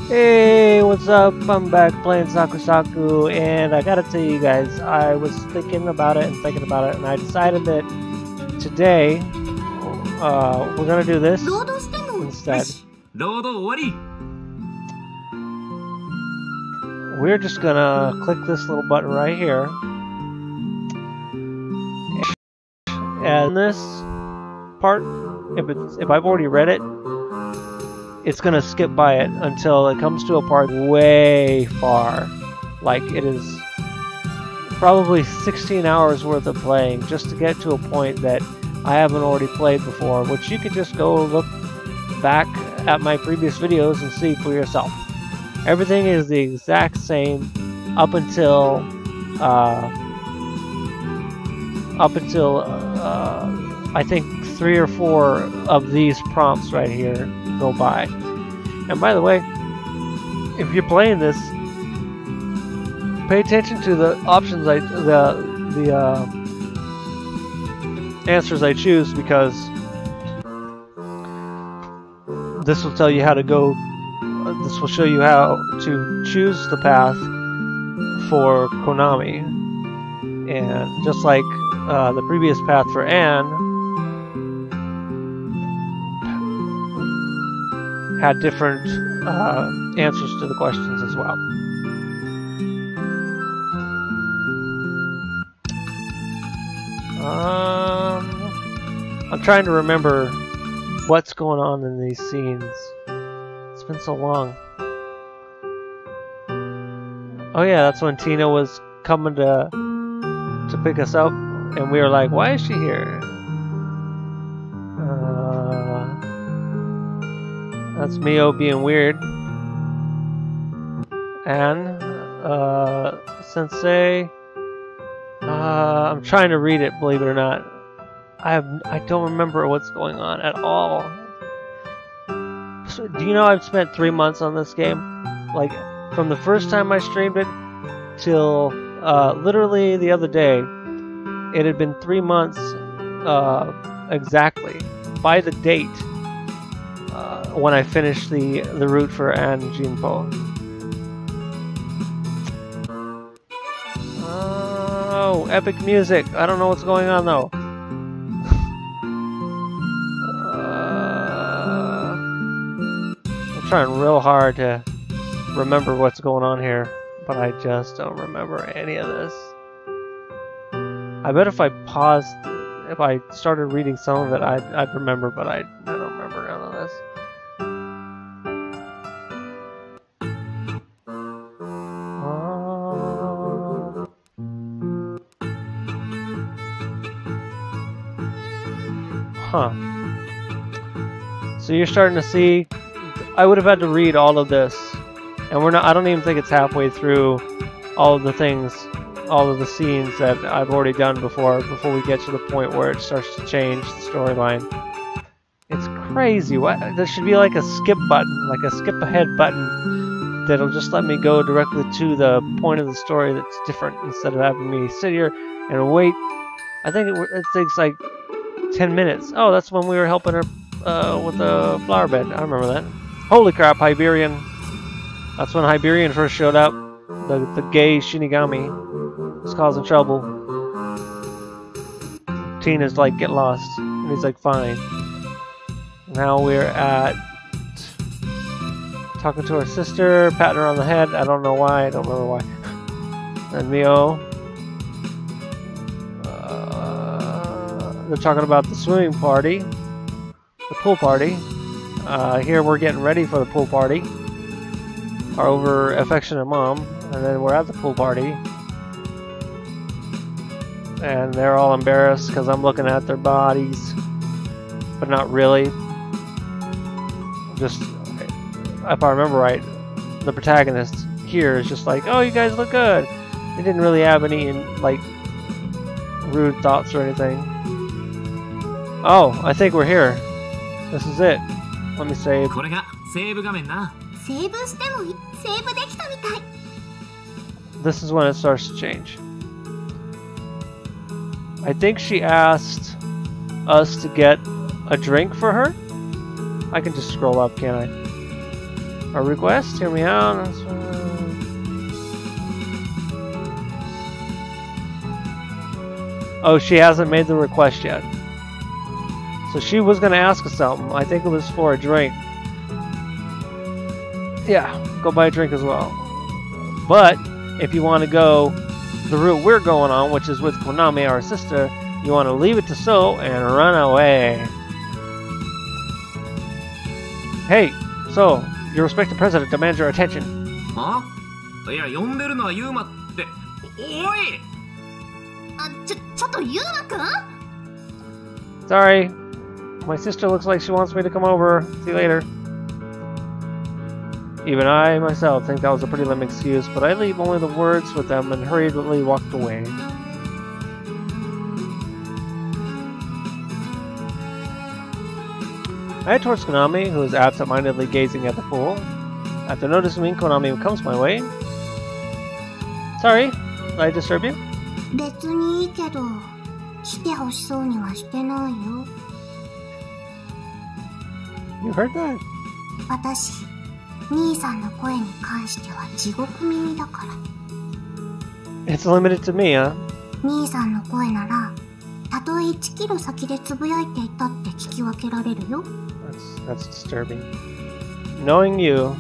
Hey, what's up? I'm back playing Saku Saku, and I gotta tell you guys, I was thinking about it, and I decided that today, we're gonna do this instead. We're just gonna click this little button right here, and this part, if I've already read it, it's gonna skip by it until it comes to a part way far. Like it is probably 16 hours worth of playing just to get to a point that I haven't already played before, which you could just go look back at my previous videos and see for yourself. Everything is the exact same up until I think 3 or 4 of these prompts right here go by. And by the way, if you're playing this, pay attention to the options the answers I choose, because this will tell you how to go. This will show you how to choose the path for Konami, and just like the previous path for Anne had different answers to the questions as well. I'm trying to remember what's going on in these scenes. It's been so long. Oh yeah, that's when Tina was coming to pick us up, and we were like, "Why is she here?" That's Mio being weird. And Sensei. I'm trying to read it, believe it or not. I don't remember what's going on at all. So, do you know I've spent 3 months on this game? Like, from the first time I streamed it till literally the other day. It had been 3 months exactly by the date when I finished the route for Anne Jinpo. Oh, epic music! I don't know what's going on though. I'm trying real hard to remember what's going on here, but I just don't remember any of this. I bet if I paused, if I started reading some of it, I'd remember, but I don't remember none of this. Huh. So you're starting to see, I would have had to read all of this, and I don't even think it's halfway through all of the things, all of the scenes that I've already done before we get to the point where it starts to change the storyline. It's crazy. There should be like a skip button, like a skip ahead button that'll just let me go directly to the point of the story that's different, instead of having me sit here and wait. I think it takes like 10 minutes. Oh, that's when we were helping her with the flower bed. I remember that. Holy crap, Hyperion. That's when Hyperion first showed up. The gay Shinigami was causing trouble. Tina's like, get lost. And he's like, fine. Now we're at talking to her sister, patting her on the head. I don't know why. I don't remember why. And Mio. They're talking about the swimming party. The pool party. Here we're getting ready for the pool party. Our over affectionate mom. And then we're at the pool party. And they're all embarrassed because I'm looking at their bodies. But not really. Just, if I remember right, the protagonist here is just like, oh, you guys look good. They didn't really have any, like, rude thoughts or anything. Oh, I think we're here. This is it. Let me save. This is when it starts to change. I think she asked us to get a drink for her. I can just scroll up, can't I? A request? Hear me out. Oh, she hasn't made the request yet. So she was going to ask us something. I think it was for a drink. Yeah, go buy a drink as well. But if you want to go the route we're going on, which is with Konami, our sister, you want to leave it to So and run away. Hey, So, your respected president demands your attention. Huh? いや、呼んでるのはユーマって。おい！ちょっとユーマくん？ Sorry. My sister looks like she wants me to come over. See you later. Even I, myself, think that was a pretty lame excuse, but I leave only the words with them and hurriedly walked away. I head towards Konami, who is absent-mindedly gazing at the pool. After noticing me, Konami comes my way. Sorry, did I disturb you? 別にいいけど、してほしそうにはしてないよ。You heard that? 私、兄さんの声に関しては地獄耳だから。It's limited to me, huh? 兄さんの声なら、たとえ1キロ先でつぶやいていたって聞き分けられるよ。That's disturbing. Knowing you,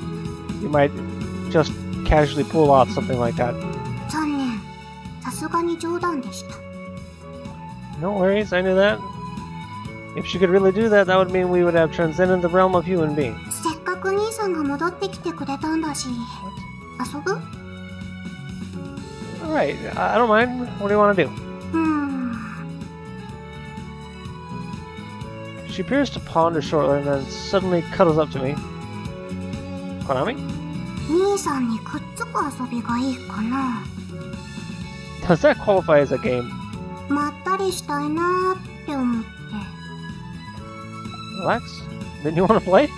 you might just casually pull off something like that. 残念。さすがに冗談でした。No worries, I knew that. If she could really do that, that would mean we would have transcended the realm of human beings. せっかく兄さんが戻ってきてくれたんだし、遊ぶ？ Alright, I don't mind. What do you want to do? She appears to ponder shortly and then suddenly cuddles up to me. Konami? 兄さんにくっつく遊びがいいかな。 Does that qualify as a game? まったりしたいなーって思って。Relax? Didn't you want to play?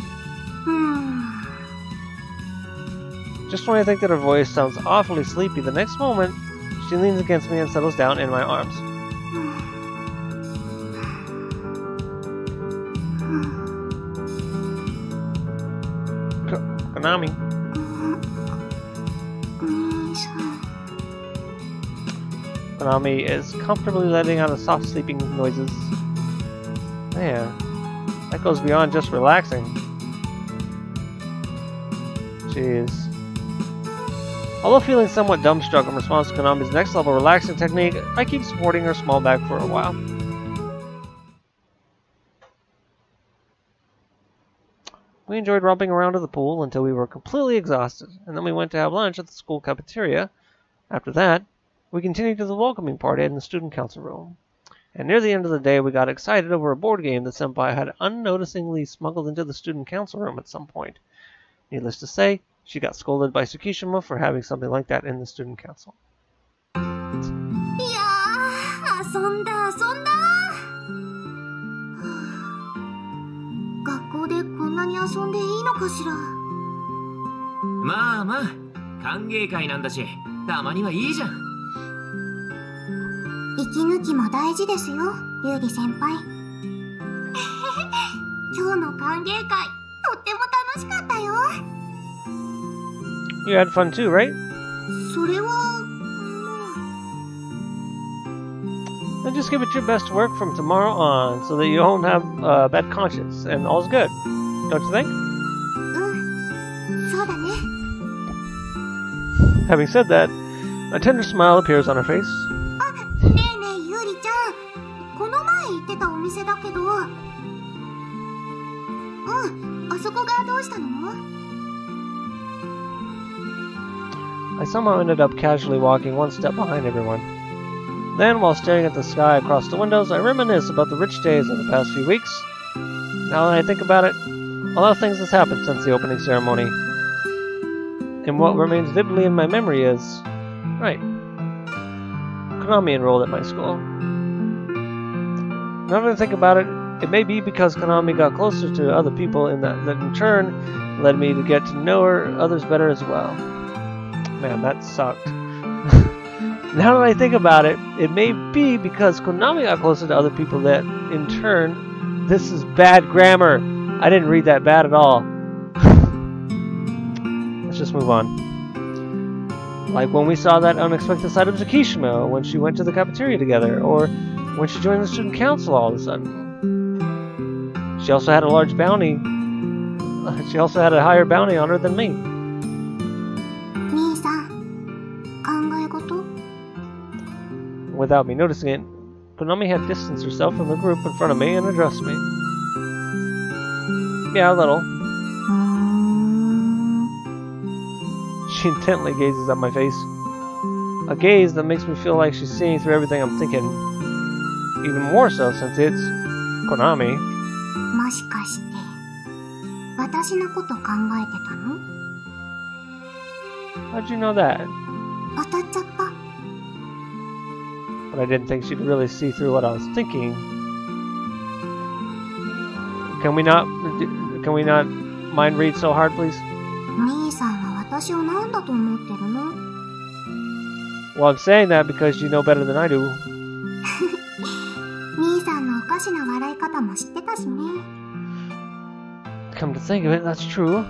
Just when I think that her voice sounds awfully sleepy, the next moment, she leans against me and settles down in my arms. Konami. Konami is comfortably letting out a soft sleeping noises. Man, that goes beyond just relaxing. Jeez. Although feeling somewhat dumbstruck in response to Konami's next level relaxing technique, I keep supporting her small bag for a while. We enjoyed romping around at the pool until we were completely exhausted, and then we went to have lunch at the school cafeteria. After that, we continued to the welcoming party in the student council room. And near the end of the day, we got excited over a board game that Senpai had unnoticingly smuggled into the student council room at some point. Needless to say, she got scolded by Tsukishima for having something like that in the student council. いやー、遊んだ。学校でこんなに遊んでいいのかしら。まあまあ、歓迎会なんだし、たまにはいいじゃん。息抜きも大事ですよ、ゆうり先輩。今日の歓迎会、とっても楽しかったよ。You had fun too, right? それは、Then just give it your best work from tomorrow on, so that you won't have a bad conscience, and all's good. Don't you think? そうだね。Having said that, a tender smile appears on her face. ねえゆうりちゃん、この前行ってたお店だけど、あそこがどうしたの？ I somehow ended up casually walking one step behind everyone. Then, while staring at the sky across the windows, I reminisce about the rich days of the past few weeks. Now that I think about it, a lot of things has happened since the opening ceremony. And what remains vividly in my memory is... right. Konami enrolled at my school. Now that I think about it, it may be because Konami got closer to other people and that in turn led me to get to know others better as well. Man, that sucked. Now that I think about it, it may be because Konami got closer to other people that, in turn, this is bad grammar. I didn't read that bad at all. let's just move on. Like when we saw that unexpected side of Zakishima when she went to the cafeteria together, or when she joined the student council all of a sudden. She also had a large bounty. She also had a higher bounty on her than me. 兄さん、考え事？ Without me noticing it, Konami had distanced herself from the group in front of me and addressed me. Yeah, a little. She intently gazes at my face. A gaze that makes me feel like she's seeing through everything I'm thinking. Even more so since it's Konami. もしかして、私のこと考えてたの？ How'd you know that? 当たっちゃった。 But I didn't think she'd really see through what I was thinking. Can we not mind read so hard, please? 兄さんは私を何だと思ってるの？ Well, I'm saying that because you know better than I do. 兄さんのおかしな笑い方も知ってたしね。 Come to think of it, that's true.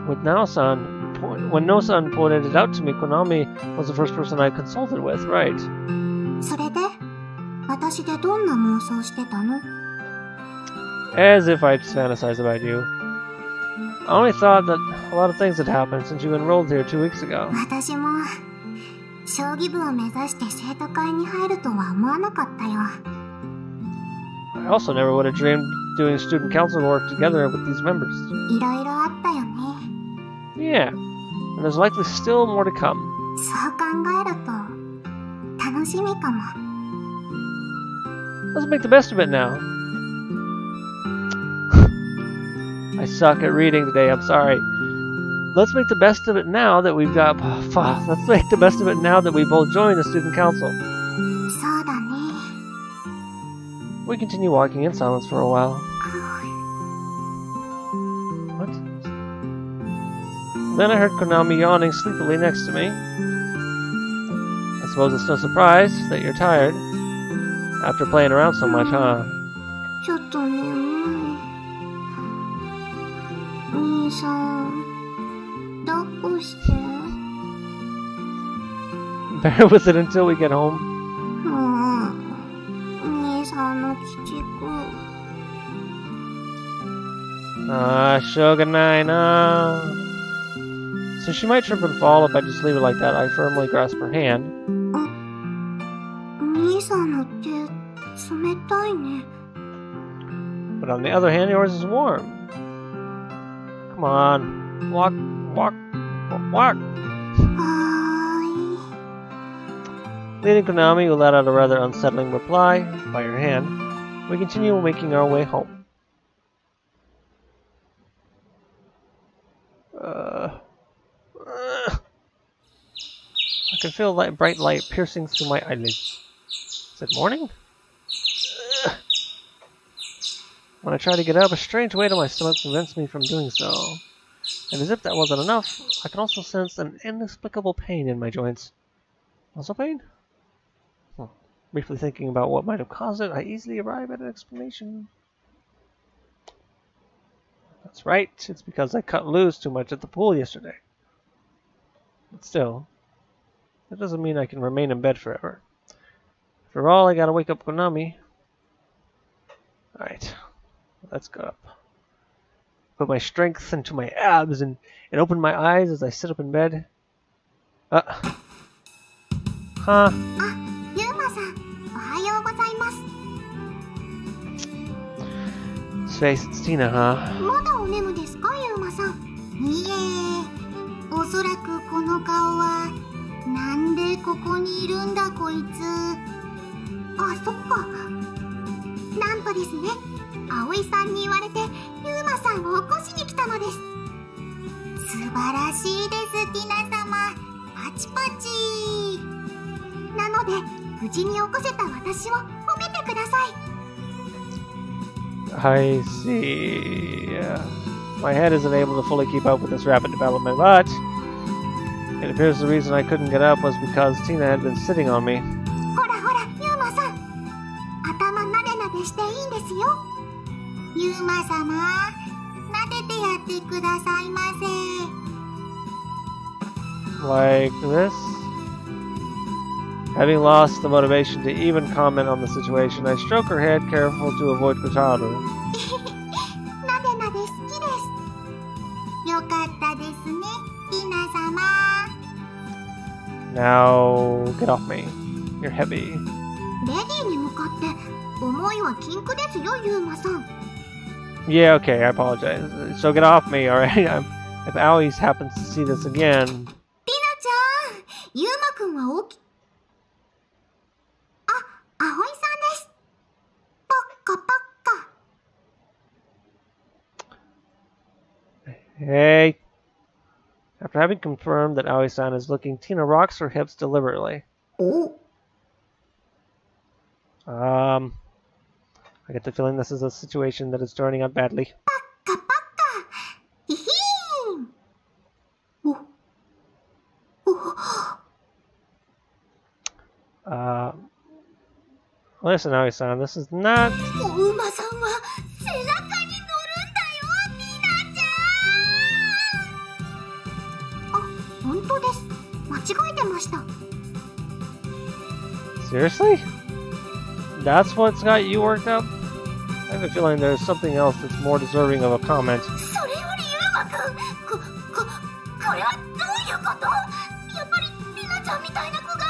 When No-san pointed it out to me, Konami was the first person I consulted with, right? それで、私でどんな妄想してたの？ As if I'd fantasized about you. I only thought that a lot of things had happened since you enrolled here 2 weeks ago. 私も、将棋部を目指して生徒会に入るとは思わなかったよ。 I also never would have dreamed doing student council work together with these members. いろいろあったよね。 Yeah, and there's likely still more to come. そう考えると、楽しみかも。 Let's make the best of it now. I suck at reading today, I'm sorry. Let's make the best of it now that we've got... Let's make the best of it now that we both joined the student council. そうだね。 We continue walking in silence for a while. What? Then I heard Konami yawning sleepily next to me. I suppose it's no surprise that you're tired. After playing around so much, huh? ちょっと眠い。兄さん、抱っこして。 Bear with it until we get home. 兄さんの鬼畜。 Shogunai, no. Since she might trip and fall if I just leave it like that, I firmly grasp her hand. 兄さんの手、冷たいね。 But on the other hand, yours is warm. Come on. Walk. はーい。 Leading Konami, who let out a rather unsettling reply by her hand, we continue making our way home. I can feel bright light piercing through my eyelids. Is it morning? When I try to get up, a strange weight on my stomach prevents me from doing so. And as if that wasn't enough, I can also sense an inexplicable pain in my joints. Muscle pain? Briefly thinking about what might have caused it, I easily arrive at an explanation. That's right, it's because I cut loose too much at the pool yesterday. But still, that doesn't mean I can remain in bed forever. After all, I gotta wake up Konami. Alright, let's go up. Put my strength into my abs and open my eyes as I sit up in bed. Huh? あ、ユーマさん、おはようございます。 Face, it's Tina, huh? まだお眠ですか、ユーマさん。いえ、おそらくこの顔は、なんでここにいるんだこいつ。あ、そっか。なんとですね、葵さんに言われて、ユーマさんを起こしに来たのです。素晴らしいです、ティナ様。パチパチ。なので、無事に起こせた私を褒めてください。 I see. My head isn't able to fully keep up with this rapid development, but it appears the reason I couldn't get up was because Tina had been sitting on me. ほらほら、ユーマさん。頭なでなでしていいんですよ。ユーマ様、なでてやってくださいませ。Like this. Having lost the motivation to even comment on the situation, I stroke her head, careful to avoid Kotaru. なでなで好きです。よかったですね、ひな様。 Now, get off me. You're heavy. レディーに向かって思いは禁句ですよ、ユーマさん。 Yeah, okay, I apologize. So get off me, alright? If Aoi happens to see this again... ティナちゃん、ユーマくんは大き... あ、葵さんです。パッカパッカ。 Hey. After having confirmed that Aoi-san is looking, Tina rocks her hips deliberately. Oh. I get the feeling this is a situation that is turning out badly. パッカパッカ。ヒヒーン。Listen, Aoi-san, this is not... お馬さんは背中に乗るんだよ、ティナちゃん。あ、本当です。間違えてました。 Seriously? That's what's got you worked up? I have a feeling there's something else that's more deserving of a comment. それよりユーマくん、これはどういうこと？やっぱりティナちゃんみたいな子が。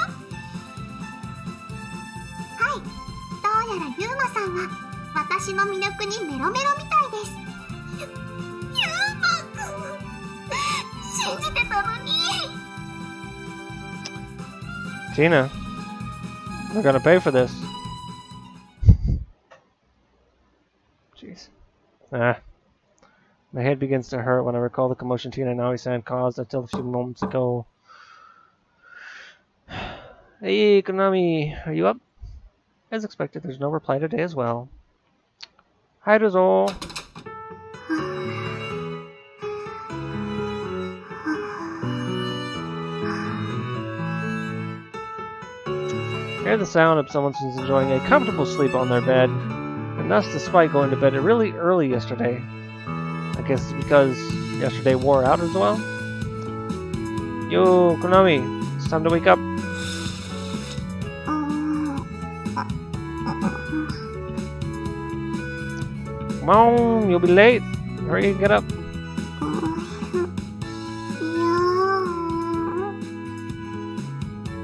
はい、どうやらユーマさんは私の魅力にメロメロみたいです。ユーマくん、信じてたのに。 Tina, we're gonna pay for this. Jeez. My head begins to hurt when I recall the commotion Tina and Aoi-san caused until a few moments ago. Hey, Konami, are you up? As expected, there's no reply today as well. Hi, Dozo. Hear the sound of someone who's enjoying a comfortable sleep on their bed, and thus despite going to bed really early yesterday. I guess it's because yesterday wore out as well. Yo, Konami, it's time to wake up. Come on, you'll be late. Hurry, get up.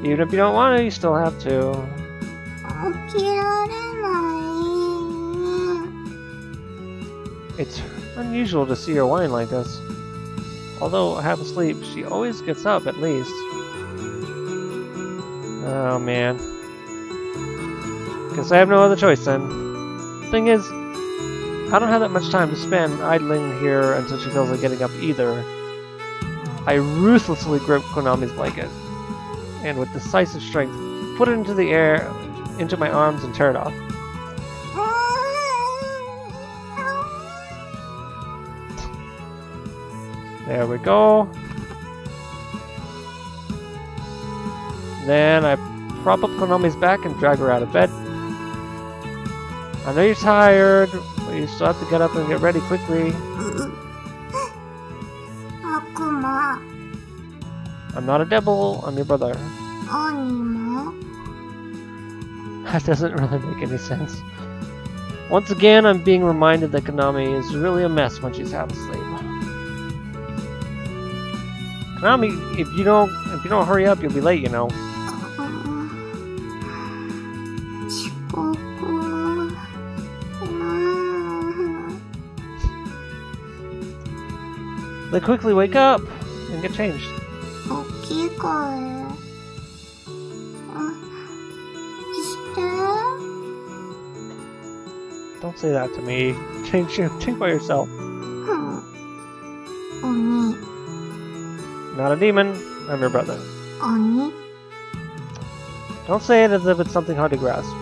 Even if you don't want to, you still have to. It's unusual to see her whine like this. Although half asleep, she always gets up at least. Oh man. Guess I have no other choice then. Thing is, I don't have that much time to spend idling here until she feels like getting up either. I ruthlessly grip Konami's blanket, and with decisive strength, put it into the air, into my arms, and tear it off. There we go. Then I prop up Konami's back and drag her out of bed. I know you're tired, but you still have to get up and get ready quickly. I'm not a devil, I'm your brother. That doesn't really make any sense. Once again, I'm being reminded that Konami is really a mess when she's half asleep. Konami, if you don't hurry up, you'll be late, you know. Then quickly wake up and get changed. Don't say that to me. Change by yourself. Not a demon. I'm your brother. Don't say it as if it's something hard to grasp.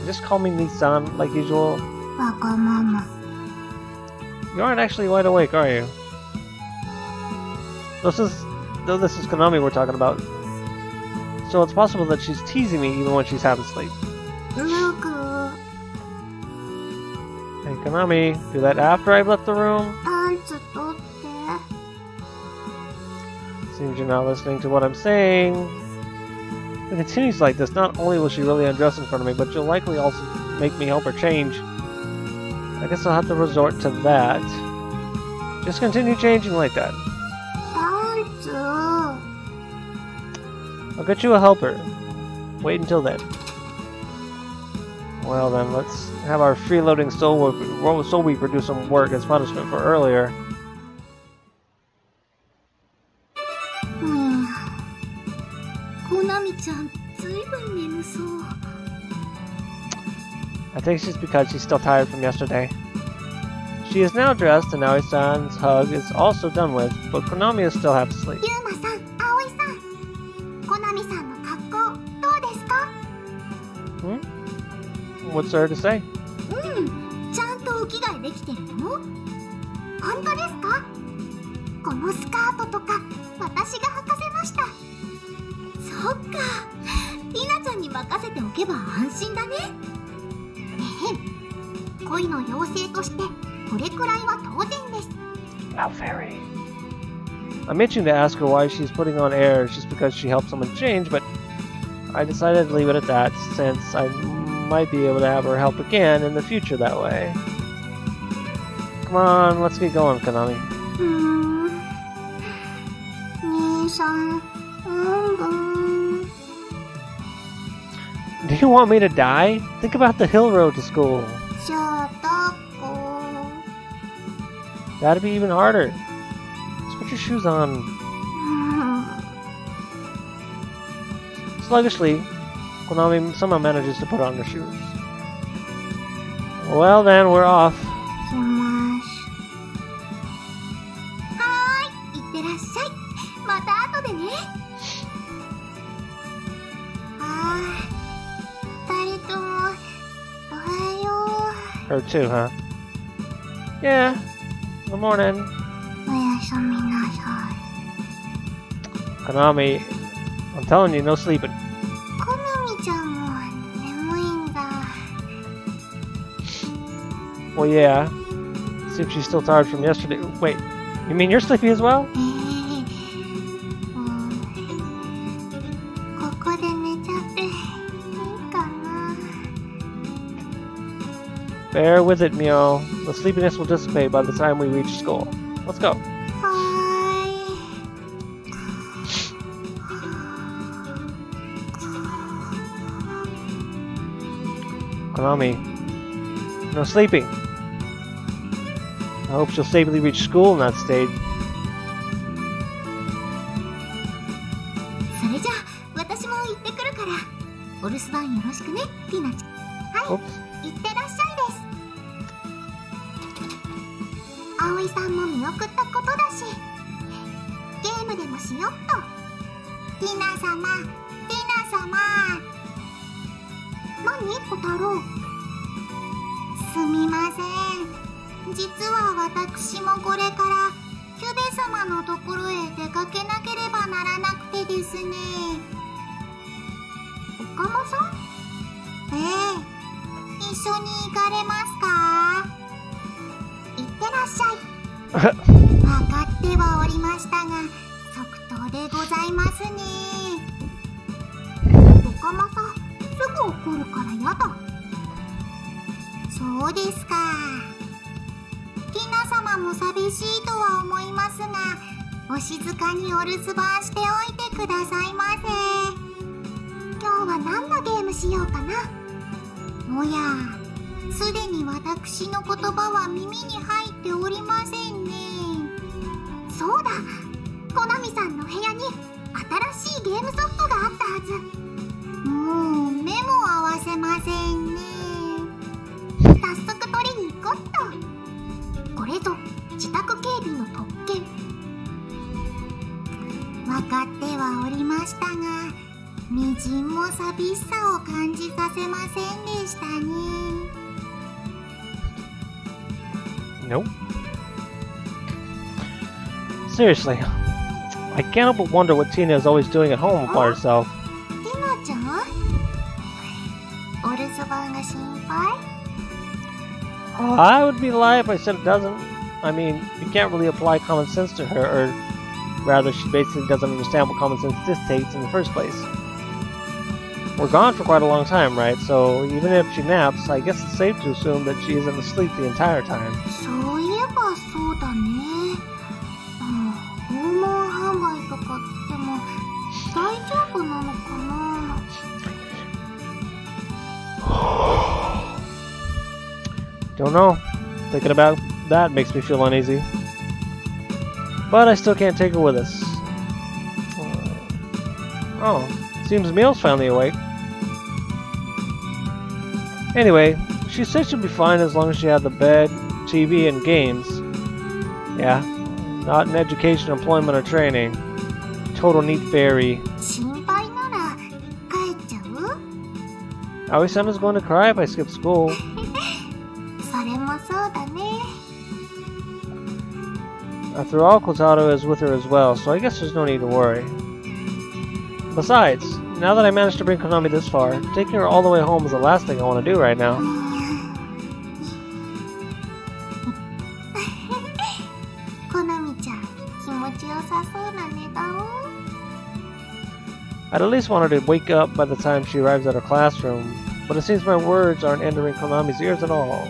Just call me Nissan like usual. You aren't actually wide awake, are you? Though this is Konami we're talking about. So it's possible that she's teasing me even when she's half asleep. Hey Konami, do that after I've left the room? Seems you're not listening to what I'm saying. If it continues like this, not only will she really undress in front of me, but she'll likely also make me help her change. I guess I'll have to resort to that. Just continue changing like that. I'll get you a helper. Wait until then. Well then, let's have our freeloading soul weaver do some work as punishment for earlier. I think it's because she's still tired from yesterday. She is now dressed and Aoi-san's hug is also done with, but Konami is still half asleep. What's there to say? How very. I'm itching to ask her why she's putting on airs just because she helped someone change, but I decided to leave it at that since I might be able to have her help again in the future that way. Come on, let's get going, Konami. Do you want me to die? Think about the hill road to school. That'd be even harder. Just put your shoes on. Sluggishly, Konami somehow manages to put on her shoes. Well then, we're off. Her too, huh? Yeah. Good morning. Konami, I'm telling you, no sleeping. Well, yeah. Seems she's still tired from yesterday. Wait, you mean you're sleepy as well? Bear with it, Mio. The sleepiness will dissipate by the time we reach school. Let's go. Konami, no sleeping. I hope she'll safely reach school in that state. Oops. Nope. Seriously, I can't help but wonder what Tina is always doing at home by herself. I would be lying if I said it doesn't. I mean, you can't really apply common sense to her, or Rather, she basically doesn't understand what common sense dictates in the first place. We're gone for quite a long time, right? So even if she naps, I guess it's safe to assume that she isn't asleep the entire time. そういえばそうだね。訪問販売とかっても大丈夫なのかな。Don't know. Thinking about that makes me feel uneasy. But I still can't take her with us. Oh, seems Meal's finally awake. Anyway, she said she'd be fine as long as she had the bed, TV, and games. Yeah, not in education, employment, or training. Total neat fairy. 心配なら帰っちゃう？ Aoi-san is going to cry if I skip school. それもそうだね。 After all, Kotaro is with her as well, so I guess there's no need to worry. Besides, now that I managed to bring Konami this far, taking her all the way home is the last thing I want to do right now. コナミちゃん、気持ちよさそうな寝顔。 I'd at least want her to wake up by the time she arrives at her classroom, but it seems my words aren't entering Konami's ears at all.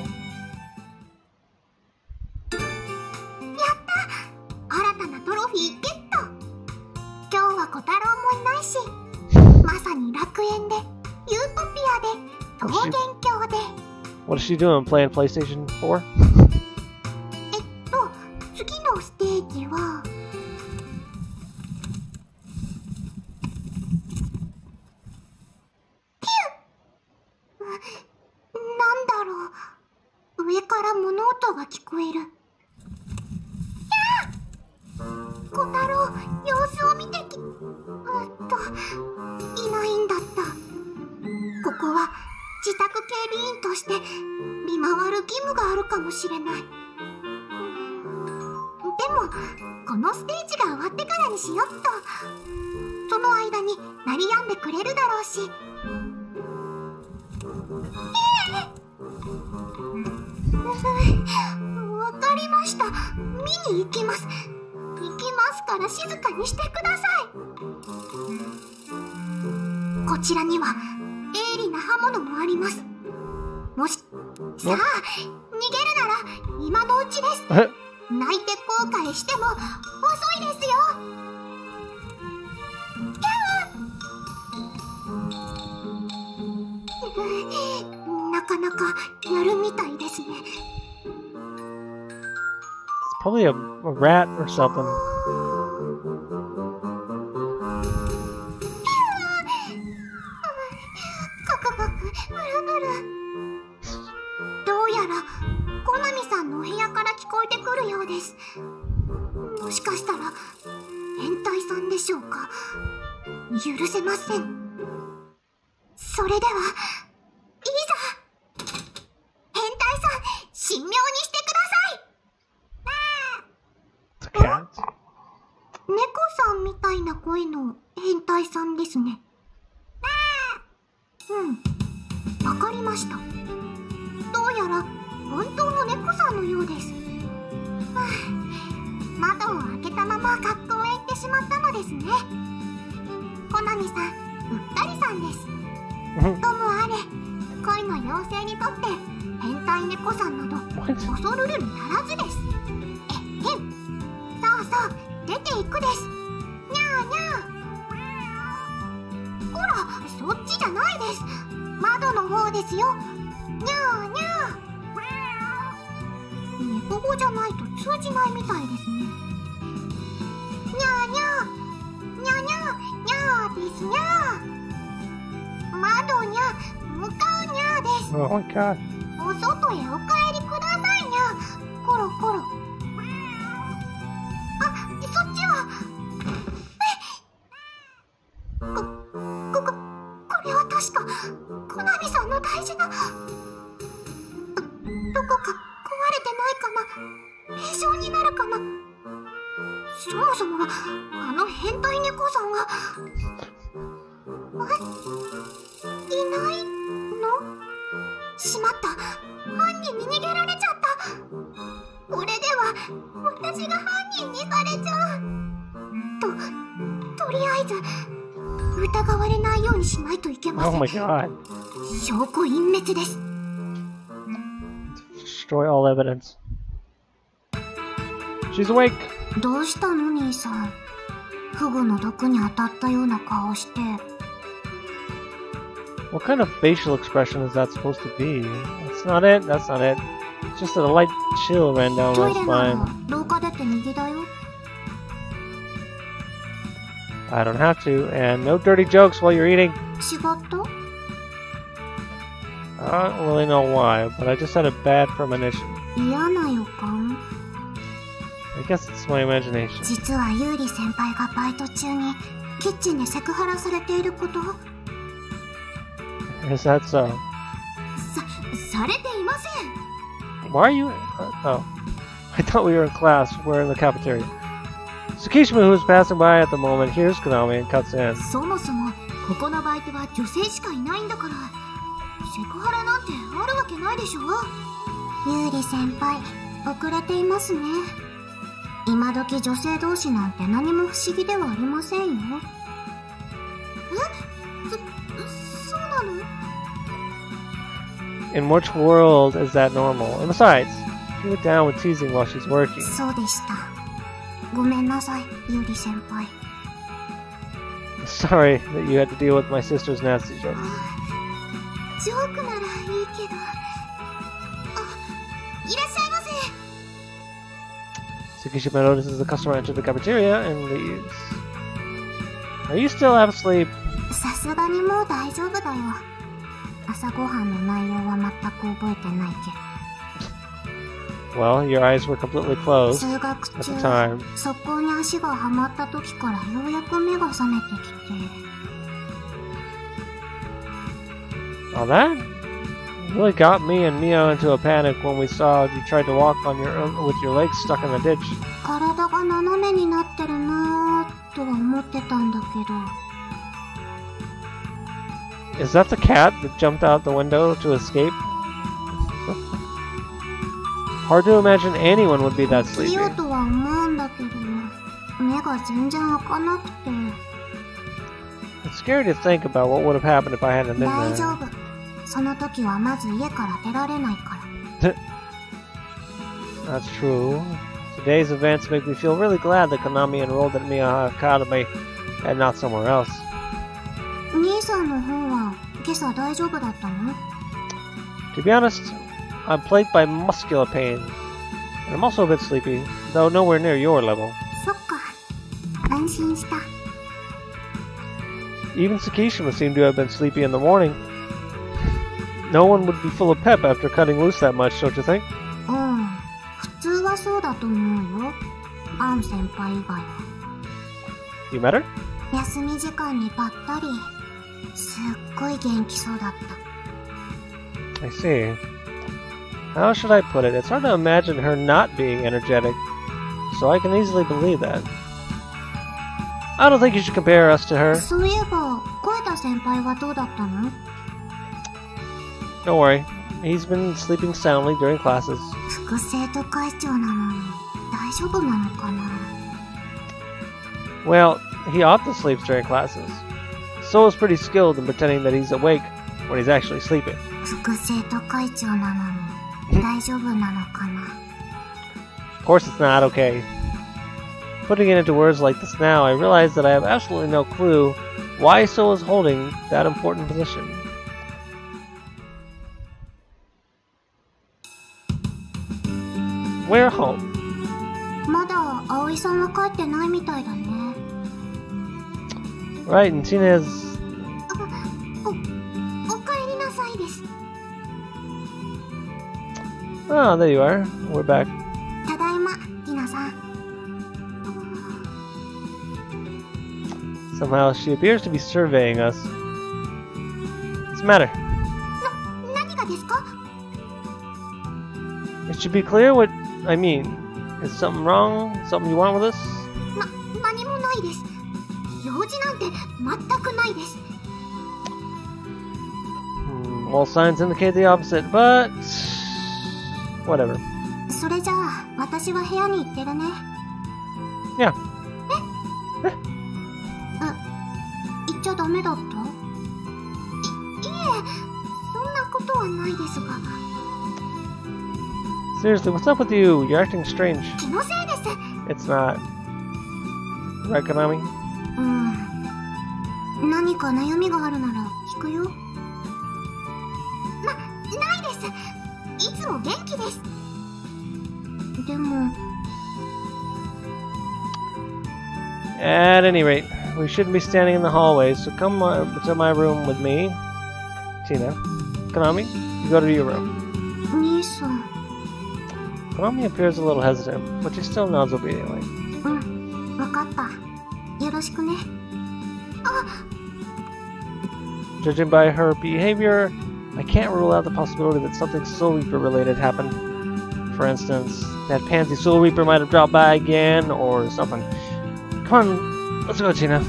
新たなトロフィーゲット。今日は小太郎もいないし、まさに楽園で、ユートピアで、桃源郷で。 What is she doing? Playing PlayStation 4? 次のステージは。なんだろう。上から物音が聞こえる。小太郎、様子を見てき。いないんだった。ここは自宅警備員として見回る義務があるかもしれない。でも、このステージが終わってからにしよっと。その間に鳴り止んでくれるだろうし。わかりました。見に行きます。行きますから静かにしてください。こちらには鋭利な刃物もあります。もし、さあ、逃げるなら今のうちです。泣いて後悔しても遅いですよ。なかなかやるみたいですね。It's probably a rat or something. どうやらコナミさんのお部屋から聞こえてくるようです。もしかしたら変態さんでしょうか。許せません。それではいざ。変態さん、神妙にしてください。 It's a cat. 猫さんみたいな声の変態さんですね。わかりました。どうやら本当の猫さんのようです。窓を開けたまま学校へ行ってしまったのですね。コナミさん、うっかりさんです。ともあれ、恋の妖精にとって変態猫さんなど恐るるに足らずです。そうそう、出ていくです。にゃーにゃー。ほら、そっちじゃないです。窓の方ですよ。にゃーにゃー。猫語じゃないと通じないみたいですね。にゃーにゃー。にゃにゃーにゃーですにゃー。窓にゃ、向かうにゃーです。 Oh my god. お外へお帰りくださいにゃ。コロコロ。あ、そっちは。これは確かコナミさんの大事な。どこか壊れてないかな。名称になるかな。そもそもあの変態猫さんはいないの？しまった。犯人に逃げられちゃった。これでは私が犯人にされちゃう。えず疑われないようにしないといけませ Oh ん。 my god. 証拠隠滅です。 Destroy all evidence. She's awake. どうしたの兄さん。フグの毒に当たったような顔して。 What kind of facial expression is that supposed to be? That's not it. That's not it. It's just that a light chill ran down ト my イレなら spine. 廊下出て右だよ。 I don't have to. And no dirty jokes while you're eating. 違った？ I don't really know why, but I just had a bad premonition. 嫌な予感。 I guess it's my imagination. 実はユーリ先輩がバイト中にキッチンでセクハラされていること。 Is that so? されていません。 Why are you... oh. I thought we were in class. We're in the cafeteria. Tsukishima, who is passing by at the moment, hears Konami and cuts in. そもそもここのバイトは女性しかいないんだから、セクハラなんてあるわけないでしょ。ユーリ先輩、遅れていますね。今時女性同士なんて何も不思議ではありませんよ。そうなの？ In which world is that normal? And besides, keep it down with teasing while she's working. そうでした。ごめんなさい、ユーリ先輩。 Sorry that you had to deal with my sister's nasty jokes. ジョークならいいけど。あ、いらっしゃいませ。 Tsukishima notices the customer enter the cafeteria and leaves. Are you still half asleep? さすがにもう大丈夫だよ。朝ごはんの内容は全く覚えてないけど。 Well, your eyes were completely closed 通学 at the 中、 time. 速攻に足がはまった時からようやく目が覚めてきて。 Oh, that really got me and Mio into a panic when we saw you tried to walk on your own with your legs stuck in the ditch. 体が斜めになってるなぁとは思ってたんだけど。 Is that the cat that jumped out the window to escape? Hard to imagine anyone would be that 見 sleepy. ようとは思うんだけど、目が全然開かなくて。 It's scary to think about what would have happened if I hadn't been 大丈 there. 夫。その時はまず家から出られないから。 That's true. Today's events make me feel really glad that Konami enrolled at Miya Academy and not somewhere else. 兄さんの方は今朝大丈夫だったの？ To be honest, I'm plagued by muscular pain, and I'm also a bit sleepy, though nowhere near your level. そっか。安心した。 Even Tsukishima seemed to have been sleepy in the morning. No one would be full of pep after cutting loose that much, don't you think? うん。普通はそうだと思うよ。アン先輩以外は。 You met her? 休み時間にばったり。すっごい元気そうだった。 I see. How should I put it? It's hard to imagine her not being energetic, so I can easily believe that. I don't think you should compare us to her. そういえば、小枝先輩はどうだったの？ Don't worry. He's been sleeping soundly during classes. 副生徒会長なのに大丈夫なのかな？ Well, he often sleeps during classes. So is pretty skilled in pretending that he's awake when he's actually sleeping. 副生徒会長なのに大丈夫なのかな？ Of course it's not okay. Putting it into words like this now, I realize that I have absolutely no clue why So is holding that important position. We're home. まだ葵さんは帰ってないみたいだね。 Right, and Tina is... お帰りなさいです。 Oh, there you are. We're back. ただいま、ティナさん。 Somehow she appears to be surveying us. What's the matter? 何がですか？ It should be clear what I mean. Is something wrong? Something you want with us? 何もないです。用事なんて全くないです。 All signs indicate the opposite, but... whatever. それじゃあ、私は部屋に行ってるね。Yeah. ちゃダメだった？いえ、そんなことはないですが。 Seriously, what's up with you? You're acting strange. 気のせいです。 It's not. Right, Konami? 何か悩みがあるなら聞くよ。ないです。いつも元気です。でも。 At any rate, we shouldn't be standing in the hallways, so come to my room with me. Tina. Konami, you go to your room. 兄さん。 Konami appears a little hesitant, but she still nods obediently. わかった。よろしくね。あ。 Judging by her behavior, I can't rule out the possibility that something Soul Reaper related happened. For instance, that pansy Soul Reaper might have dropped by again, or something. Come on, let's go, Tina.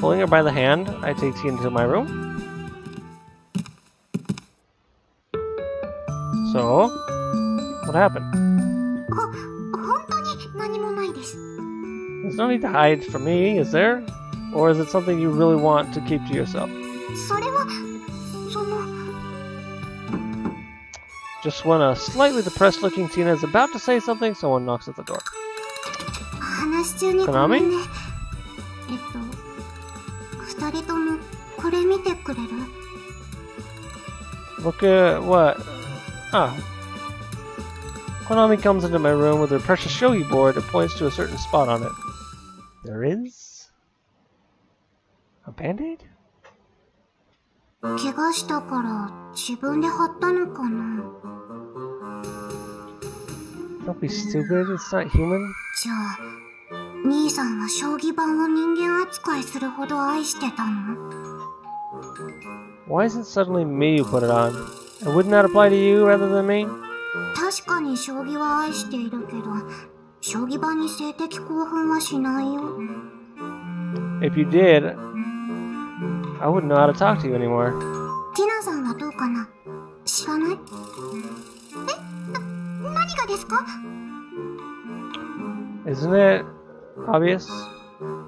Pulling her by the hand, I take Tina to my room. So, what happened? 本当に何もないです。 There's no need to hide from me, is there? Or is it something you really want to keep to yourself? それは、その。 Just when a slightly depressed looking Tina is about to say something, someone knocks at the door. 話中にごめんね。二人ともこれ見てくれる？ Look at what? Ah. Konami comes into my room with her precious shogi board and points to a certain spot on it. There is a band-aid? 怪我したから自分で貼ったのかな。 Don't be stupid, it's not human. じゃあ、兄さんは将棋盤を人間扱いするほど愛してたの？ Why is it suddenly me who put it on? And wouldn't that apply to you rather than me? 確かに将棋は愛しているけど、将棋盤に性的興奮はしないよ。 If you did, I wouldn't know how to talk to you anymore. ティナさんはどうかな？知らない？何がですか？ Isn't it obvious?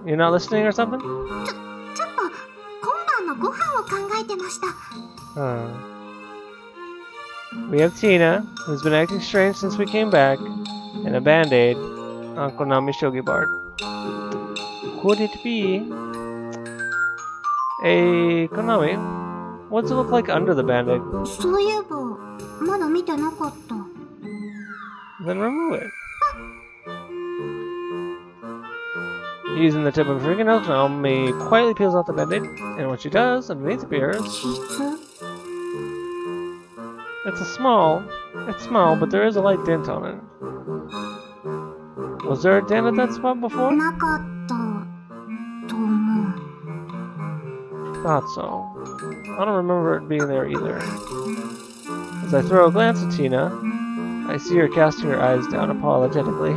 You're not listening or something? ちょっと今晩のご飯を考えてました。 We have Tina, who's been acting strange since we came back, and a band-aid on Konami's shogi board. Could it be a Konami? What does it look like under the band-aid? そういえばまだ見てなかった。 Then remove it. Using the tip of her fingernails, Naomi quietly peels off the band-aid, and when she does, underneath appears... 傷？ It's small, but there is a light dent on it. Was there a dent at that spot before? なかったと思う。 Thought so. I don't remember it being there either. As I throw a glance at Tina, I see her casting her eyes down apologetically.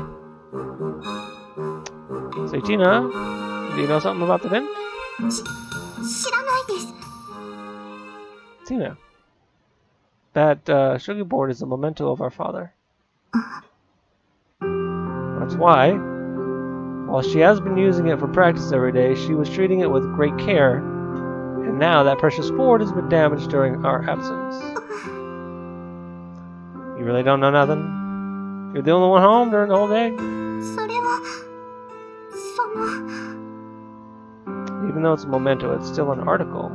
Say, Tina, do you know something about the dent? 知らないです。 Tina. That shogi board is a memento of our father. That's why, while she has been using it for practice every day, she was treating it with great care, and now that precious board has been damaged during our absence. You really don't know nothing? You're the only one home during the whole day? それは、その。 Even though it's a memento, it's still an article.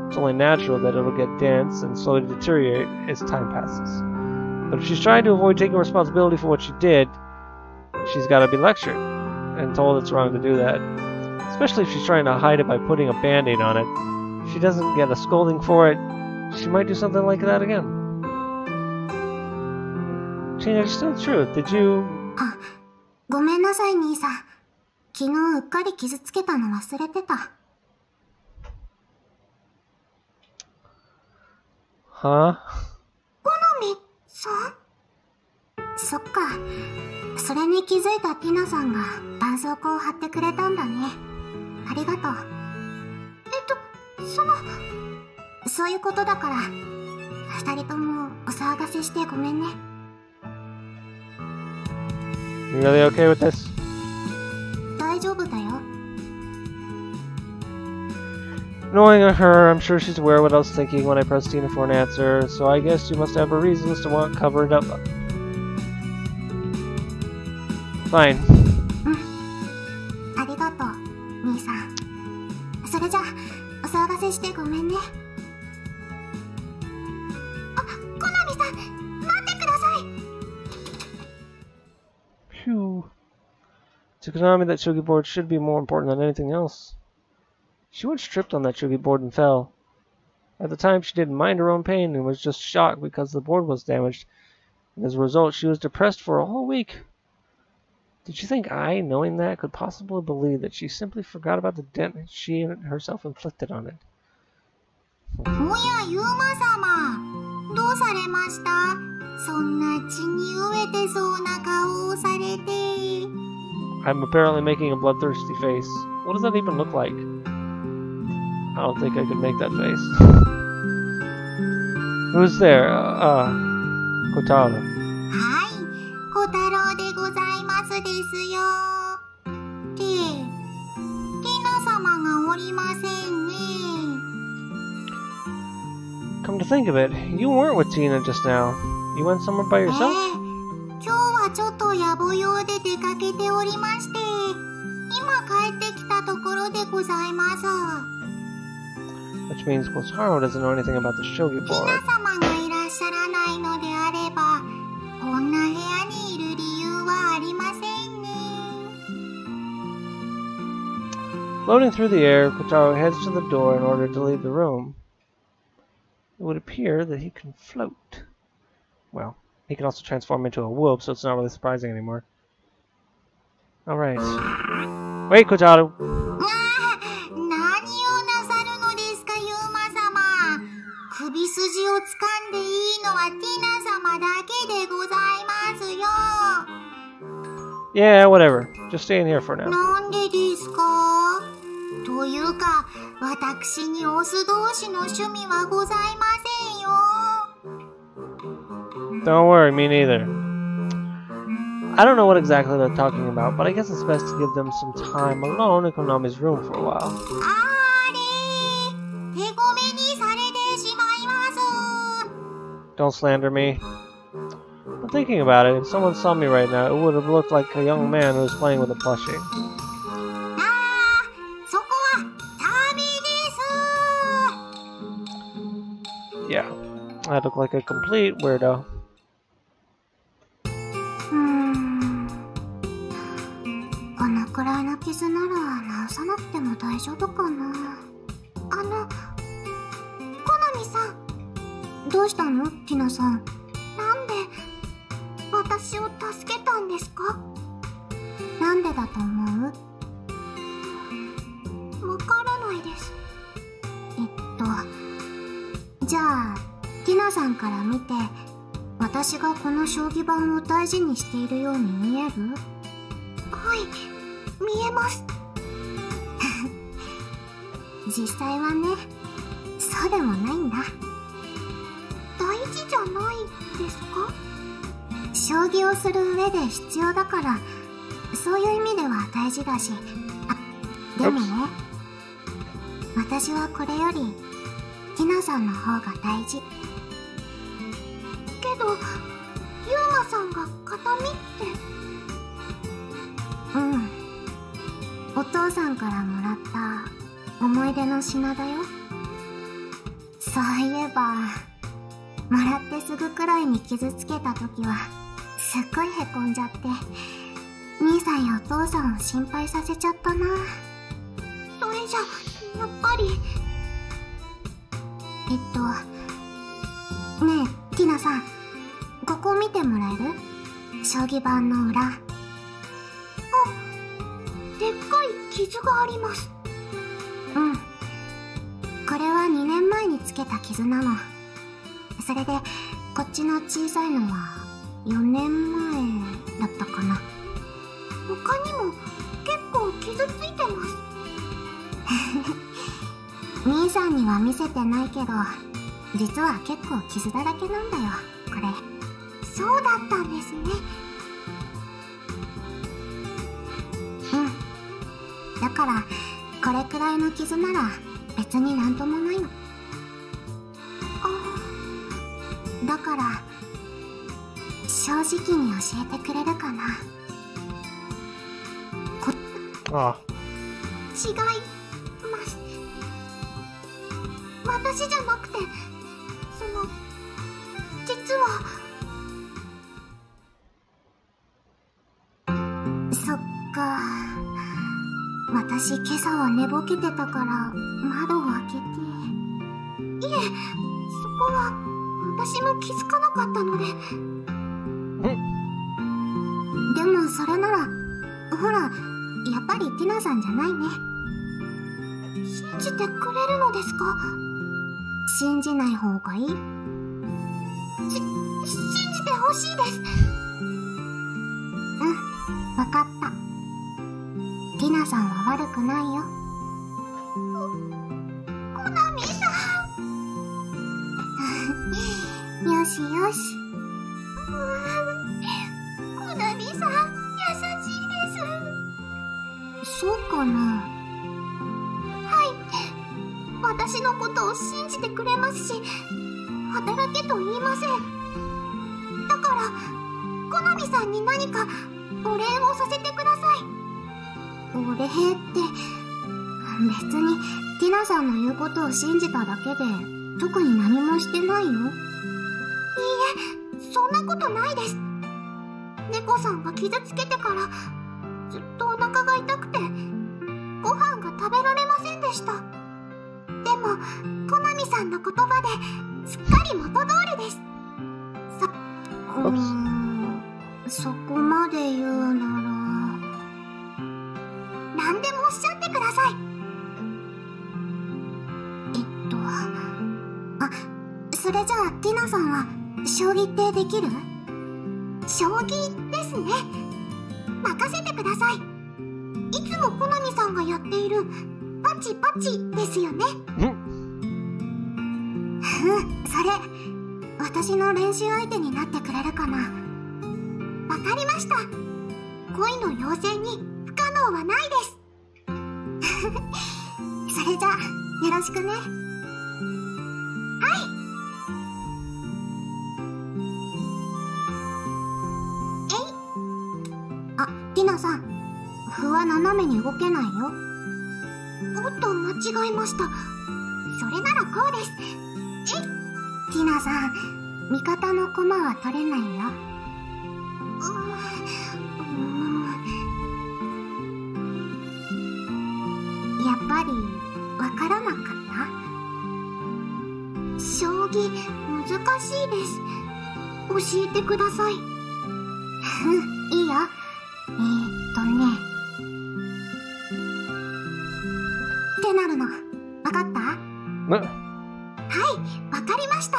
It's only natural that it'll get dense and slowly deteriorate as time passes. But if she's trying to avoid taking responsibility for what she did, she's got to be lectured and told it's wrong to do that. Especially if she's trying to hide it by putting a band-aid on it. If she doesn't get a scolding for it, she might do something like that again. Tina, just tell the truth. Did you... あ、ごめんなさい兄さん。昨日うっかり傷つけたの忘れてた。 Huh? 好みさん？そっか。それに気づいたティナさんが絆創膏を貼ってくれたんだね。ありがとう。そういうことだから、二人ともお騒がせしてごめんね。You really okay with this? 大丈夫だよ。Knowing her, I'm sure she's aware what I was thinking when I pressed Tina for an answer, so I guess you must have her reasons to want to cover it up. Fine. ありがとう、兄さん。それじゃあ、お騒がせしてごめんね。あ、コナミさん、待ってください。Phew. To Konami, that shogi board should be more important than anything else. She once tripped on that shogi board and fell. At the time, she didn't mind her own pain and was just shocked because the board was damaged. And as a result, she was depressed for a whole week. Did you think I, knowing that, could possibly believe that she simply forgot about the dent she herself inflicted on it? おや、ユーマ様。どうされました？そんな血に飢えてそうな顔をされて。I'm apparently making a bloodthirsty face. What does that even look like? I don't think I could make that face. Who's there? Kotaro. はい、小太郎でございますですよ。って、ティナ様がおりませんね。Come to think of it, you weren't with Tina just now. You went somewhere by yourself? 今日はちょっと野暮用で出かけておりまして、今帰ってきたところでございます。Which means Kotaro doesn't know anything about the shogi ティ board. ナ様がいらっしゃらないのであれば、こんな部屋にいる理由はありませんね。Floating through the air, Kotaro heads to the door in order to leave the room. It would appear that he can float. Well, he can also transform into a wolf, so it's not really surprising anymore. Alright. Wait, Kotaro! 何をなさるのですか、ユーマ様。首筋をつかんでいいのはティナ様だけでございますよ。Yeah, whatever. Just stay in here for now. なんでですか？というか、私にオス同士の趣味はございませんよ。Don't worry, me neither. I don't know what exactly they're talking about, but I guess it's best to give them some time alone in Konami's room for a while. あれ、手ごめにされてしまいます。Don't slander me. But thinking about it, if someone saw me right now, it would have looked like a young man who was playing with a plushie. そこはダメです。 Yeah, I look like a complete weirdo. このくらいの傷なら直さなくても大丈夫かな。コナミさん、どうしたの？ティナさん。なんで私を助けたんですか？なんでだと思う？わからないです。じゃあティナさんから見て、私がこの将棋盤を大事にしているように見える？はい、見えます。実際はね、そうでもないんだ。大事じゃないですか？将棋をする上で必要だから、そういう意味では大事だし。でもね、私はこれよりティナさんの方が大事。けど、ユーマさんが形見って。お父さんからもらった思い出の品だよ。そういえば、もらってすぐくらいに傷つけた時はすっごいへこんじゃって、兄さんやお父さんを心配させちゃったな。それじゃやっぱりねえティナさん、ここ見てもらえる？将棋盤の裏。でっかい傷があります。これは2年前につけた傷なの。それでこっちの小さいのは4年前だったかな。他にも結構傷ついてます。兄さんには見せてないけど、実は結構傷だらけなんだよ、これ。そうだったんですね。だからこれくらいの傷なら別になんともないの。だから正直に教えてくれるかな。あ、違います。私じゃなくて、実は。そっか。私今朝は寝ぼけてたから窓を開けて。いえ、そこは私も気づかなかったので。でもそれなら、ほら、やっぱりティナさんじゃないね。信じてくれるのですか？信じない方がいい？信じてほしいです。わかった。ティナさんは悪くないよ。コナミさん。よしよし。コナミさん、優しいです。そうかな。私のことを信じてくれますし、働けと言いません。だから、コナミさんに何かお礼をさせてください。お礼って、別にティナさんの言うことを信じただけで、特に何もしてないよ。いいえ、そんなことないです。猫さんが傷つけてから、ずっとお腹が痛くて、ご飯が食べられませんでした。でも、コナミさんの言葉ですっかり元通りです。そこまで言うなら、何でもおっしゃってください。それじゃあティナさんは将棋ってできる？将棋ですね。任せてください。いつもコナミさんがやっているパチパチですよね。それ、私の練習相手になってくれるかな。わかりました。恋の妖精に不可能はないです。それじゃあ、よろしくね。はい。ティナさん、歩は斜めに動けないよ。おっと、間違えました。それならこうです。ティナさん、味方の駒は取れないよ。やっぱりわからなかった？将棋難しいです。教えてください。いいよ。ってなるの、わかった？はい、わかりました。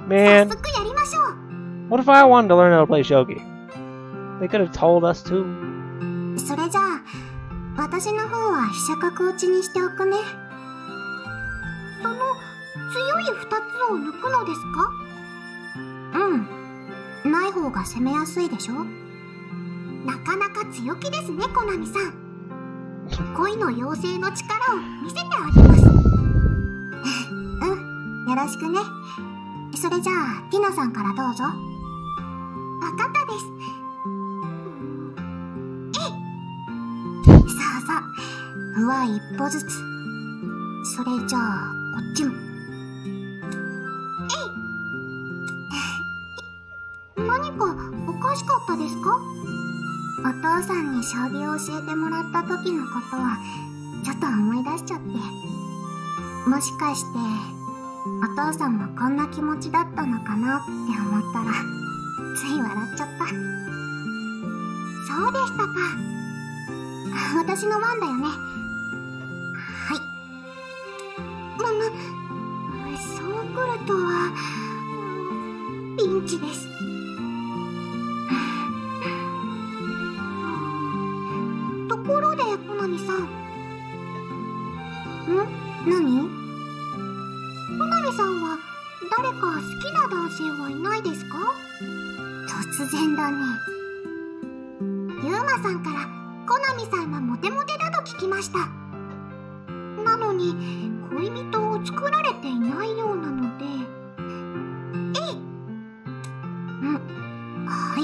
Man, 早速やりましょう。 what if I wanted to learn how to play shogi? They could have told us too. それじゃあ、私の方は飛車角落ちにしておくね。その強い2つを抜くのですか？ない方が攻めやすいでしょ。なかなか強気ですね、コナミさん。恋の妖精の力を見せてあげます。よろしくね。それじゃあ、ティナさんからどうぞ。わかったです。そうそう。歩は一歩ずつ。それじゃあ、こっちも。何かおかしかったですか？お父さんに将棋を教えてもらった時のことはちょっと思い出しちゃって、もしかしてお父さんもこんな気持ちだったのかなって思ったらつい笑っちゃった。そうでしたか。私の番だよね。はい。そう来るとはピンチです。ところでコナミさん、何？コナミさんは誰か好きな男性はいないですか？突然だね。ユウマさんからコナミさんはモテモテだと聞きました。なののに恋人を作られていないようなので、はい。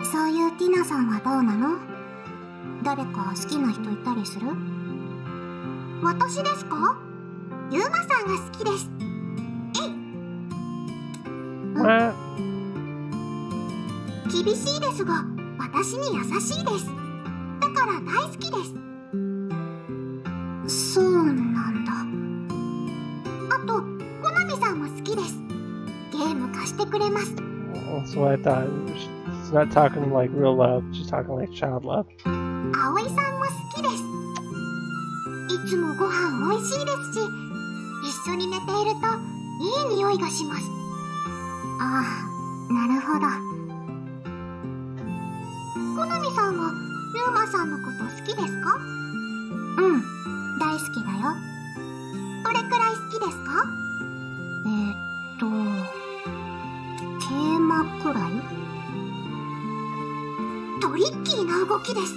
そういうティナさんはどうなの？誰か好きな人いたりする？私ですか？ユーマさんが好きです。厳しいですが、私に優しいです。だから大好きです。そうなんだ。あと、コナミさんも好きです。ゲーム貸してくれます。That's what I thought. She's not talking like real love. She's talking like child love. 葵さんも好きです。いつもご飯美味しいですし、一緒に寝ているといい匂いがします。ああ、なるほど。コナミさんはユーマさんのこと好きですか？うん、大好きだよ。どれくらい好きですか？桂馬くらい？トリッキーな動きです。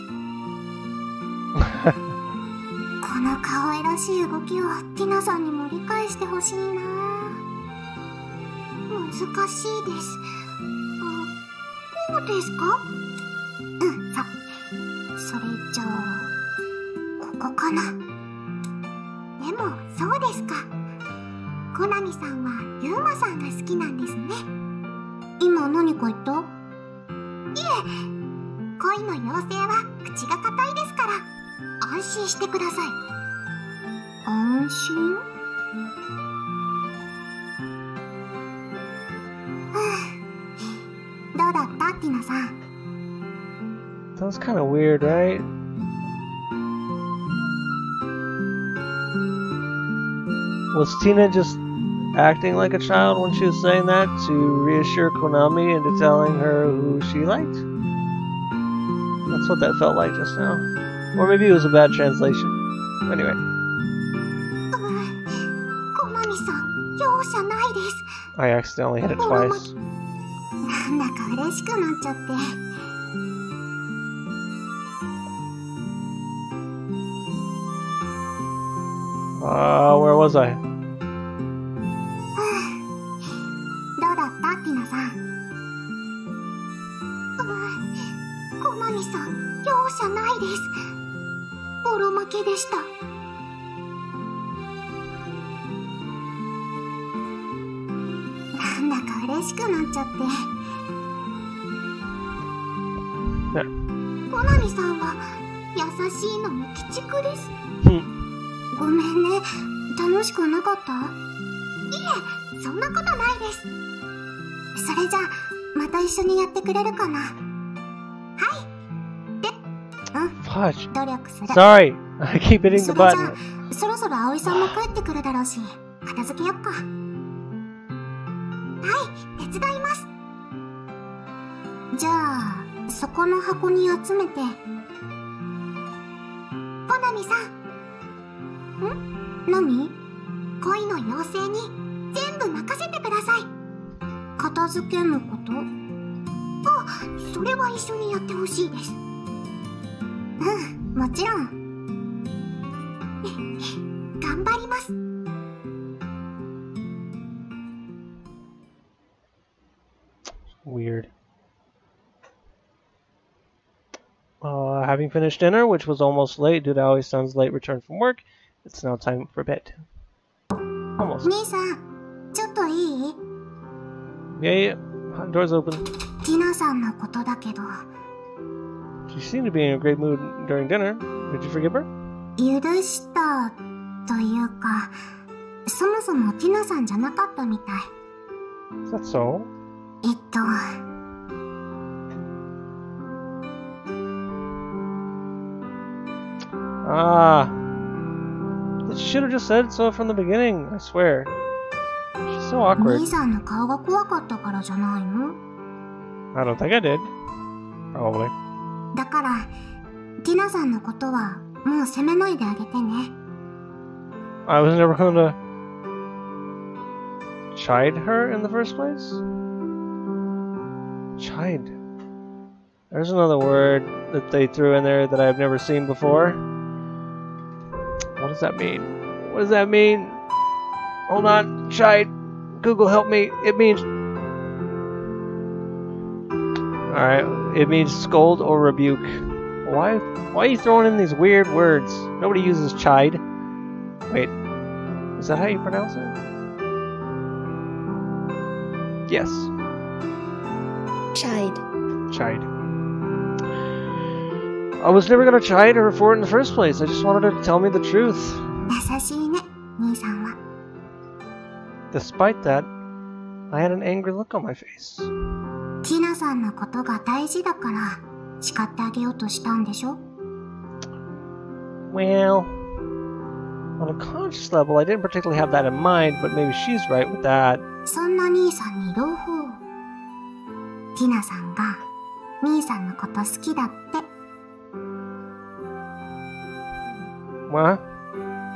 この可愛らしい動きをティナさんにも理解してほしいな。難しいです。こうですか？それじゃあここかな。でもそうですか。コナミさんはユーマさんが好きなんですね。今何か言った？いえ、恋の妖精は口が硬いですから安心してください。安心？どうだったティナさん。That was kind of weird, right? Was Tina just acting like a child when she was saying that to reassure Konami into telling her who she liked? That's what that felt like just now. Or maybe it was a bad translation. Anyway. コナミさん、容赦ないです。 I accidentally hit it twice. なんだか嬉しくなっちゃって。Where was I? どうだったティナさん。コナミさん、容赦ないです。ボロ負けでした。なんだか嬉しくなっちゃって。コナミさんは優しいのも鬼畜です。ごめんね、楽しくなかった？いえ、そんなことないです。それじゃあまた一緒にやってくれるかな？はい。で、Fudge. 努力する。 Sorry, I keep hitting the それじゃ button. あそろそろ葵さんも帰ってくるだろうし、片付けよっか。はい、手伝います。じゃあそこの箱に集めて。コナミさん。何？恋の妖精に全部任せてください。片付けのこと？あ、それは一緒にやってほしいです。もちろん。頑張ります。Weird. Having finished dinner, which was almost late due to Aoi-san's late return from work, it's now time for bed. Almost. 兄さん、ちょっといい？ Yeah, door's open. ティナさんのことだけど。She seemed to be in a great mood during dinner. Did you forgive her? 許したというか、そもそもティナさんじゃなかったみたい。Is that so? She should have just said so from the beginning, I swear. She's so awkward. 兄さんの顔が怖かったからじゃないの？ I don't think I did. Probably. だから、ティナさんのことはもう責めないであげてね。I was never gonna chide her in the first place? Chide? There's another word that they threw in there that I've never seen before. What does that mean? What does that mean? Hold on, Chide. Google, help me. It means... Alright, it means scold or rebuke. Why are you throwing in these weird words? Nobody uses chide. Wait, is that how you pronounce it? Yes. Chide. Chide. I was never gonna chide her for it in the first place. I just wanted her to tell me the truth. 優しいね、兄さんは。 Despite that, I had an angry look on my face. ティナさんのことが大事だから叱ってあげようとしたんでしょ？ Well, on a conscious level, I didn't particularly have that in mind, but maybe she's right with that. そんな兄さんに朗報。ティナさんが兄さんのこと好きだって。 What?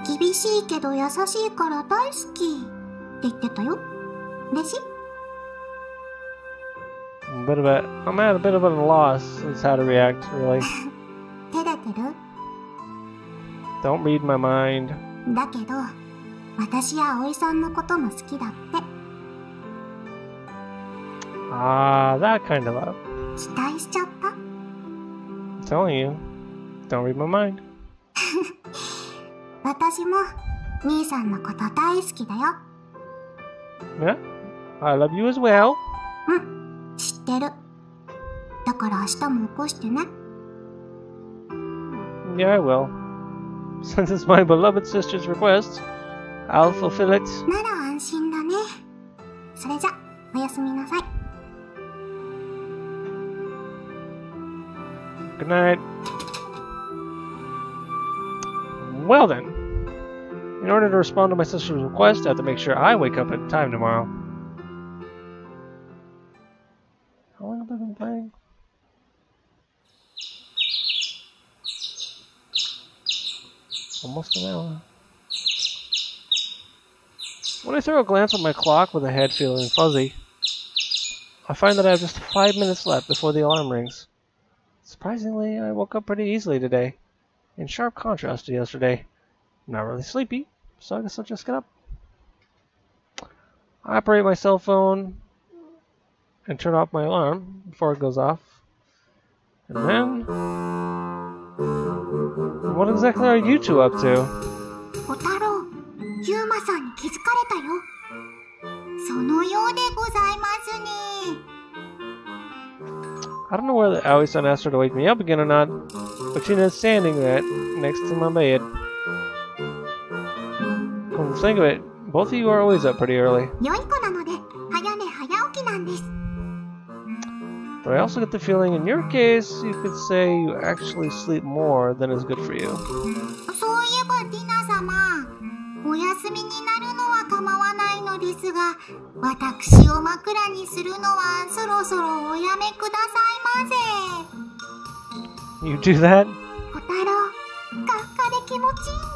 厳しいけど優しいから大好きって言ってたよ。嬉しい？ I'm at a bit of a loss as how to react, really. 照れてる？ Don't read my mind. だけど私や葵さんのことも好きだって。 Ah, that kind of love. 期待しちゃった？ I'm telling you, don't read my mind. 私も兄さんのこと大好きだよ。 Yeah, I love you as well. うん、知ってる。だから明日も起こしてね。 Yeah, I will. Since it's my beloved sister's request, I'll fulfill it. なら安心だね。それじゃ、おやすみなさい。 Good night. Well then, in order to respond to my sister's request, I have to make sure I wake up in time tomorrow. How long have I been playing? Almost an hour. When I throw a glance at my clock with a head feeling fuzzy, I find that I have just 5 minutes left before the alarm rings. Surprisingly, I woke up pretty easily today, in sharp contrast to yesterday. I'm not really sleepy, so I guess I'll just get up. I operate my cell phone and turn off my alarm before it goes off. And then... What exactly are you two up to? 小太郎、ユウマさんに気づかれたよ。そのようでございますね。 I don't know whether Aoi-san asked her to wake me up again or not, but Tina's standing right next to my bed. Come to think of it, both of you are always up pretty early. 良い子なので、早寝早起きなんです。 But I also get the feeling in your case, you could say you actually sleep more than is good for you. そういえばティナ様、お休みになるのは構わないのですが、私を枕にするのはそろそろおやめくださいませ。 You do that? 小太郎、カッカで気持ちいいん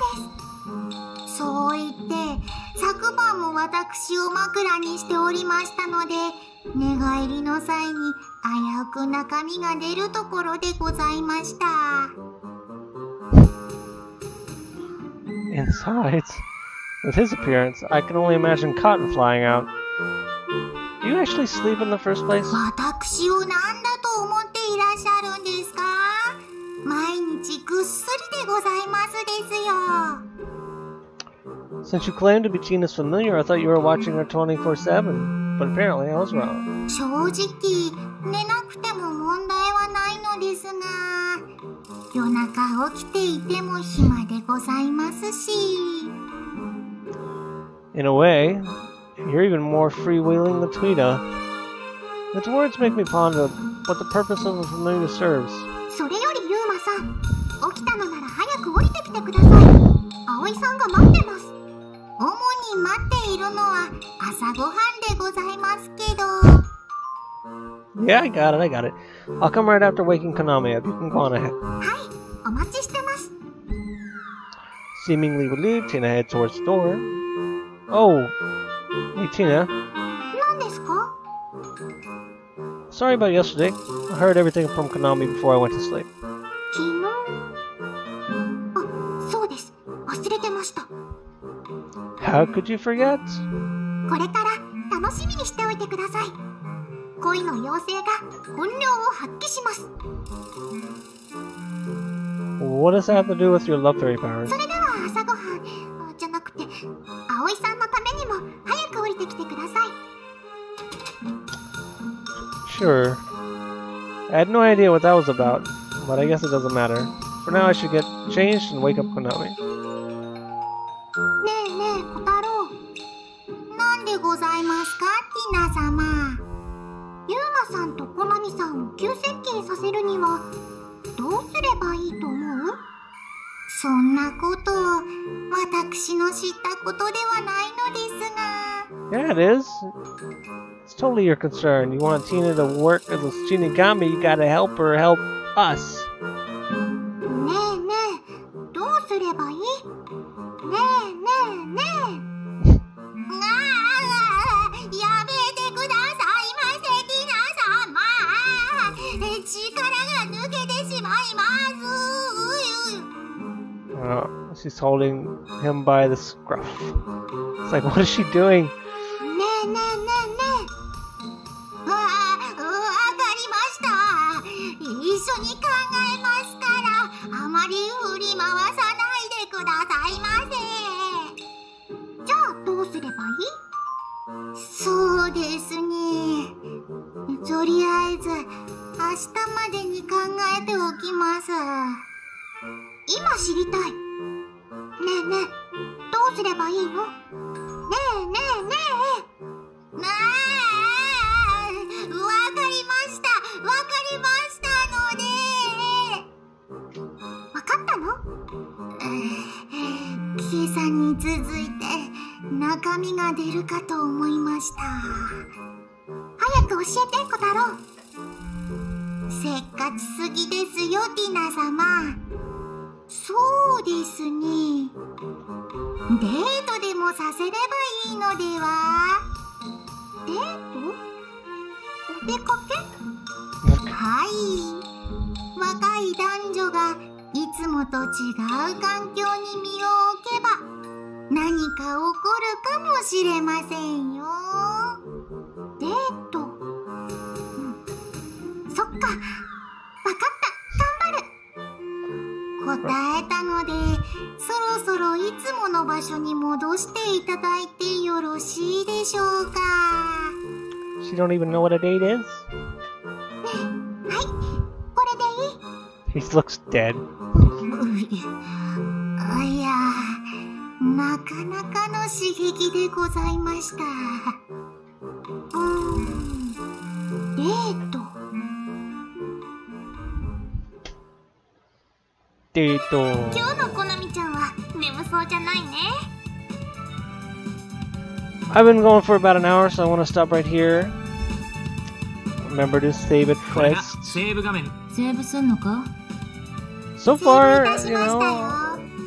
です。そう言って、昨晩も私を枕にしておりましたので、寝返りの際に危うく中身が出るところでございました。 Besides, with his appearance, I can only imagine cotton flying out. Do you actually sleep in the first place? 私を何だと思っていらっしゃるんですか？毎日ぐっすりでございますですよ。 Since you claim to be Tina's familiar, I thought you were watching her 24/7. But apparently I was wrong. 正直、寝なくても問題はないのですが、夜中起きていても暇でございますし。 In a way, you're even more freewheeling than Tweeta. Its words make me ponder what the purpose of a familiar serves. それよりユウマさん、起きたのなら早く降りてきてください。葵さんが待ってます。主に待っているのは朝ごはんでございますけど。 Yeah, I got it. I'll come right after waking Konami up. You can go on ahead. はい、お待ちしてます。 Seemingly relieved, Tina heads towards the door. Oh, hey Tina. 何ですか？ Sorry about yesterday. I heard everything from Konami before I went to sleep. 昨日あ、そうです。忘れてました。 How could you forget? これから楽しみにしておいてください。恋の妖精が本領を発揮します。 What does that have to do with your love fairy powers? それでは朝ごはんじゃなくて、葵さんのためにも早く降りてきてください。 Sure. I had no idea what that was about, but I guess it doesn't matter. For now, I should get changed and wake up Konami. ねえねえ小太郎、なんでございますかティナ様。ユーマさんとコナミさんを急接近させるにはどうすればいいと思う？そんなことを私の知ったことではないのですが。 Yeah, it is. It's totally your concern. You want Tina to work as a Shinigami, you gotta help her help us. ねえねえ、どうすればいい？ねえねえねえ。やめてくださいませ、ティナ様。力が抜けてしまいます。She's holding him by the scruff. It's like, what is she doing? ねえねえねえねえ。わかりました。一緒に考えますから、あまり振り回さないでくださいませ。じゃあどうすればいい？そうですね。とりあえず明日までに考えておきます。今知りたい。ねえねえ、どうすればいいの？ねえねえねえ。わかりました。わかりましたので。わかったの？今朝に続いて中身が出るかと思いました。早く教えて小太郎。せっかちすぎですよティナ様。そうですね。デートでもさせればいいのでは？デート？お出かけ？はい。若い男女がいつもと違う環境に身を置けば何か起こるかもしれませんよ。デート。そっか。わかった。頑張る。答えたので、そろそろいつもの場所に戻していただいてよろしいでしょうか。She don't even know what a date is? はい、これでいい？ He looks dead. いや、なかなかの刺激でございました。デート。デート。今日のコナミちゃんは眠そうじゃないね。I've been going for about an hour, so I want to stop right here. Remember to save it これが first. セーブ画面。セーブすんのか？ So far, セーブいたし you ました know,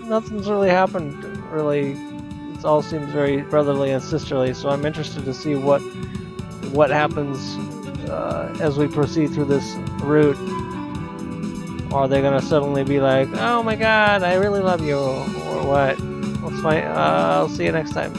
よ。 nothing's really happened. Really, it all seems very brotherly and sisterly. So I'm interested to see what happens as we proceed through this route. Are they gonna suddenly be like, "Oh my God, I really love you," or what? Let's find. I'll see you next time.